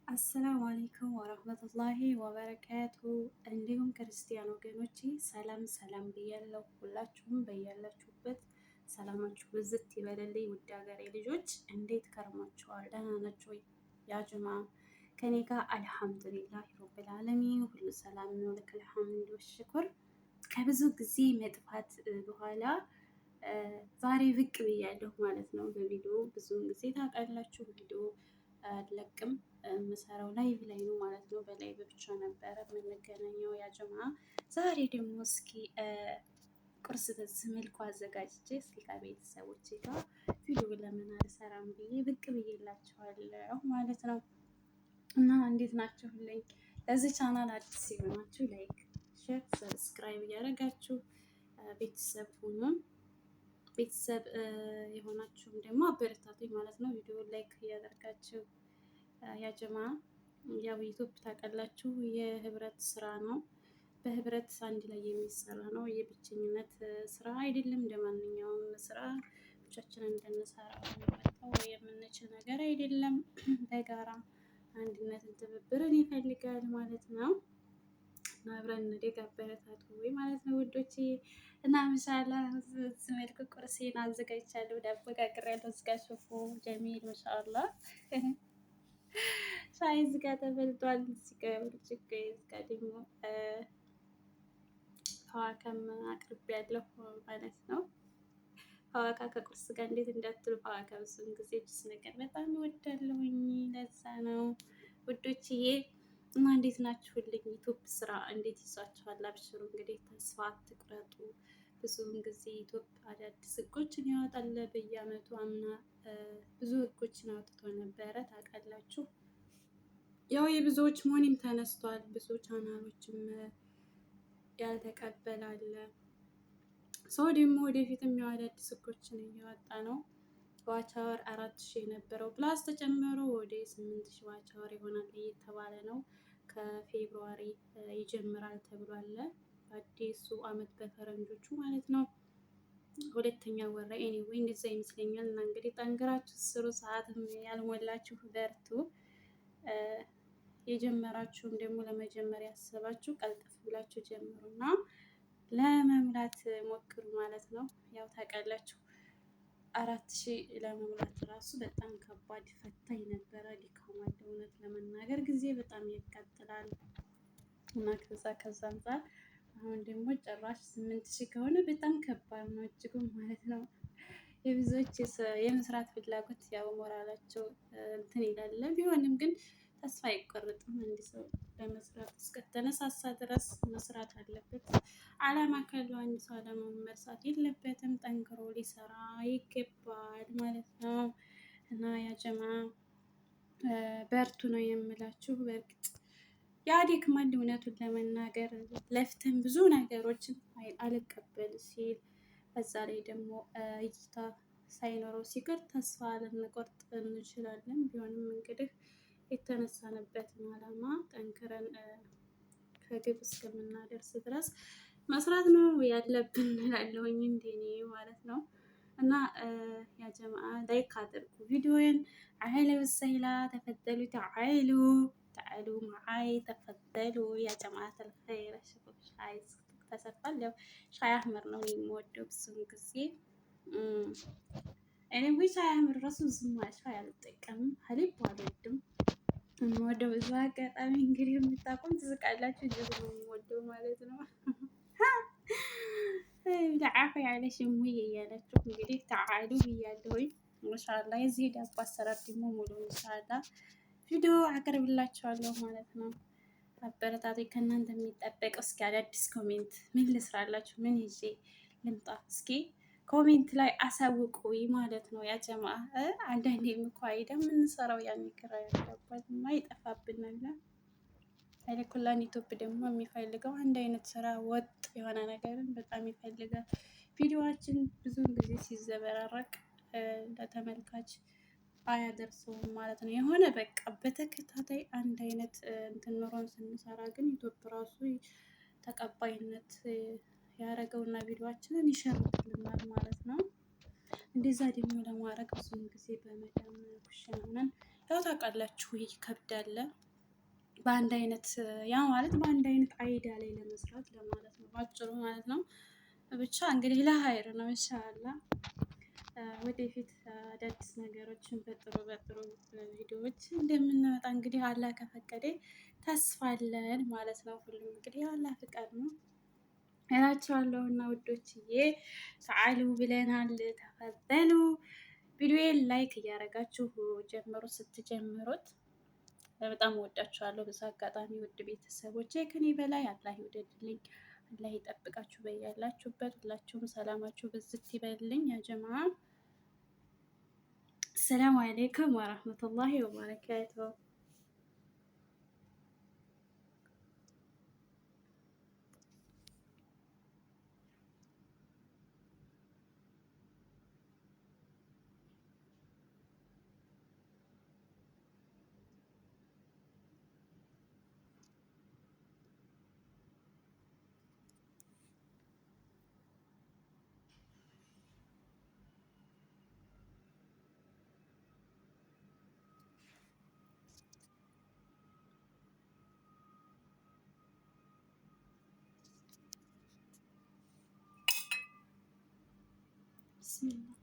አሰላሙ አለይኩም ወረህመቱላሂ ወበረካቱ። እንዲሁም ክርስቲያን ወገኖቼ ሰላም ሰላም ብያለሁ። ሁላችሁም በያላችሁበት ሰላማችሁ ብዝት ይበልልኝ። ውድ ሀገሬ ልጆች እንዴት ከርማችኋል? ደህና ናችሁ ወይ? ያጅማ ከኔ ጋር አልሐምዱሊላህ ረብል ዓለሚን ሁሉ ሰላም ነው። ለከል ሐምድ ወሽኩር። ከብዙ ጊዜ መጥፋት በኋላ ዛሬ ብቅ ብያለሁ ማለት ነው በቪዲዮ። ብዙውን ጊዜ ታውቃላችሁ ቪዲዮ አልለቅም፣ የምሰራው ላይቭ ላይ ነው ማለት ነው። በላይቭ ብቻ ነበረ የምንገናኘው ያጀማ። ዛሬ ደግሞ እስኪ ቁርስ በዚህ መልኩ አዘጋጅቼ እስኪ ከቤተሰቦቼ ጋር ቪዲዮ ለምን አልሰራም ብዬ ብቅ ብዬላችኋለሁ ማለት ነው። እና እንዴት ናችሁልኝ? ለዚህ ቻናል አዲስ የሆናችሁ ላይክ፣ ሼር፣ ሰብስክራይብ እያደረጋችሁ ቤተሰብ ሁኑ። ቤተሰብ የሆናችሁም ደግሞ አበረታቱኝ ማለት ነው። ቪዲዮ ላይክ እያደረጋችሁ ያጀማ። ያው ዩቲዩብ ታውቃላችሁ የህብረት ስራ ነው። በህብረት አንድ ላይ የሚሰራ ነው። የብቸኝነት ስራ አይደለም። እንደማንኛውም ስራ ብቻችንን እንድንሰራ የሚመጣው የምንችል ነገር አይደለም። በጋራ አንድነትን ትብብርን ይፈልጋል ማለት ነው። አብረን እንደግ አበረታቱ ወይ ማለት ነው ውዶቼ። እና ምሳላ መልኩ ቁርሴን አዘጋጅቻለሁ። ዳቦ ጋግሬያለሁ። እዚህ ጋር ሹፉ ጀሚል ማሻአላ። ሻይ እዚህ ጋር ተፈልቷል። እዚህ ጋር ብርጭቆ፣ እዚህ ጋር ደግሞ ሀዋካም አቅርቤያለሁ ማለት ነው። ሀዋካ ከቁርስ ጋር እንዴት እንዳትሉ፣ ሀዋካ ብዙውን ጊዜ ጁስ ነገር በጣም እወዳለሁኝ። ለዛ ነው ውዶችዬ። እና እንዴት ናችሁልኝ? ዩቲዩብ ስራ እንዴት ይዟችኋል? አብሽሩ እንግዲህ ተስፋ አትቁረጡ። ብዙውን ጊዜ ኢትዮጵያ አዳዲስ ህጎችን ያወጣል በየአመቱ። አምና ብዙ ህጎችን አውጥቶ ነበረ ታውቃላችሁ። ያው የብዙዎች ሞኒም ተነስቷል። ብዙ ቻናሎችም ያልተቀበላለ ሰው ደግሞ ወደፊትም ያው አዳዲስ ህጎችን እያወጣ ነው። ዋቻወር 4000 የነበረው ፕላስ ተጨምሮ ወደ 8000 ዋቻወር ይሆናል እየተባለ ነው። ከፌብሩዋሪ ይጀምራል ተብሏል። አዲሱ አመት በፈረንጆቹ ማለት ነው። ሁለተኛ ወር ኤኒዌይ እንደዛ ይመስለኛል። እና እንግዲህ ጠንክራችሁ ስሩ። ሰዓትም ያልሞላችሁ በርቱ። የጀመራችሁም ደግሞ ለመጀመር ያሰባችሁ ቀልጠፍ ብላችሁ ጀምሩና ለመሙላት ሞክሩ ማለት ነው። ያው ታውቃላችሁ 4000 ለመሙላት ራሱ በጣም ከባድ ፈታኝ ነበረ። ድካም አለ እውነት ለመናገር ጊዜ በጣም ያቃጥላል። እና ከዛ አንፃር አሁን ደግሞ ጭራሽ 8000 ከሆነ በጣም ከባድ ነው እጅጉን ማለት ነው። የብዙዎች የመስራት ፍላጎት ያው ሞራላቸው እንትን ይላል። ቢሆንም ግን ተስፋ አይቆርጥም። አንድ ሰው ለመስራት እስከተነሳሳ ድረስ መስራት አለበት። አላማ ካለው አንድ ሰው አላማውን መርሳት የለበትም። ጠንክሮ ሊሰራ ይገባል ማለት ነው። እና ያጀማ በርቱ ነው የምላችሁ። በእርግጥ ያድክማል እውነቱን ለመናገር ለፍተን ብዙ ነገሮችን አልቀበል ሲል፣ በዛ ላይ ደግሞ እይታ ሳይኖረው ሲቀር ተስፋ ልንቆርጥ እንችላለን። ቢሆንም እንግዲህ የተነሳንበትን አላማ ጠንክረን ከግብ እስከምናደርስ ድረስ መስራት ነው ያለብን እላለሁኝ እንደኔ ማለት ነው። እና ያጀማ ላይክ አድርጉ ቪዲዮን። አህለ ወሰይላ ተፈደሉ ተዓሉ ተዓሉ ማዓይ ተፈደሉ ያ ጀማዓት አልኸይር። ሻይ ተሰፋል። ያው ሻይ አህመር ነው የምወደው ብዙውን ጊዜ። እኔ ወይ ሻይ አህመር ራሱ ዝም ሻይ አልጠቀምም። ሀሊብ አልወድም። የምወደው ብዙ አጋጣሚ እንግዲህ የምታውቁም ትስቃላችሁ። እጅግ ነው የምወደው ማለት ነው። ለዓፈ ያለሽ ሙዬ እያላችሁ እንግዲህ ተዓሉ ብያለሁኝ። ማሻአላ የዚህ ዳቦ አሰራር ደግሞ ሙሉ ኢንሻአላ ቪዲዮ አቀርብላችኋለሁ ማለት ነው። አበረታቶች ከእናንተ የሚጠበቀው እስኪ አዳዲስ ኮሜንት ምን ልስራላችሁ፣ ምን ይዤ ልምጣ፣ እስኪ ኮሜንት ላይ አሳውቁኝ ማለት ነው። ያጀማ አንዳንዴም እኮ አይደ የምንሰራው ያን ክራ ያለባትና ይጠፋብናል። አይለኩላን ዩቲዩብ ደግሞ የሚፈልገው አንድ አይነት ስራ ወጥ የሆነ ነገርን በጣም ይፈልጋል። ቪዲዮዋችን ብዙውን ጊዜ ሲዘበራረቅ ለተመልካች አያደርሰውም ማለት ነው። የሆነ በቃ በተከታታይ አንድ አይነት እንትን ኖሮን ስንሰራ ግን ዩቲዩብ ራሱ ተቀባይነት ያደረገውና ቪዲዮዋችንን ይሸርፍልናል ማለት ነው። እንደዛ ደግሞ ለማድረግ ብዙውን ጊዜ በመዳም ኩሽና ሆነን ያው ታውቃላችሁ ይከብዳል። በአንድ አይነት ያ ማለት በአንድ አይነት አይዳ ላይ ለመስራት ለማለት ነው ባጭሩ ማለት ነው። ብቻ እንግዲህ ለሀይር ነው ኢንሻአላህ። ወደፊት አዳዲስ ነገሮችን በጥሩ ቪዲዮዎች እንደምንመጣ እንግዲህ አላህ ከፈቀደ ተስፋ አለን ማለት ነው። ሁሉም እንግዲህ አላህ ፍቃድ ነው እላቸዋለሁ። እና ውዶችዬ ተዓሉ ብለናል። ተፈዘሉ ቪዲዮዬን ላይክ እያደረጋችሁ ጀምሩ። ስትጀምሩት በጣም ወዳችኋለሁ። በዛ አጋጣሚ ውድ ቤተሰቦቼ ከኔ በላይ አላህ ይውደድልኝ፣ አላህ ይጠብቃችሁ በያላችሁበት። ሁላችሁም ሰላማችሁ ብዝት ይበልልኝ። ያ ጀማ አሰላሙ አለይኩም ወራህመቱላሂ ወበረካቱሁ። بسم الله.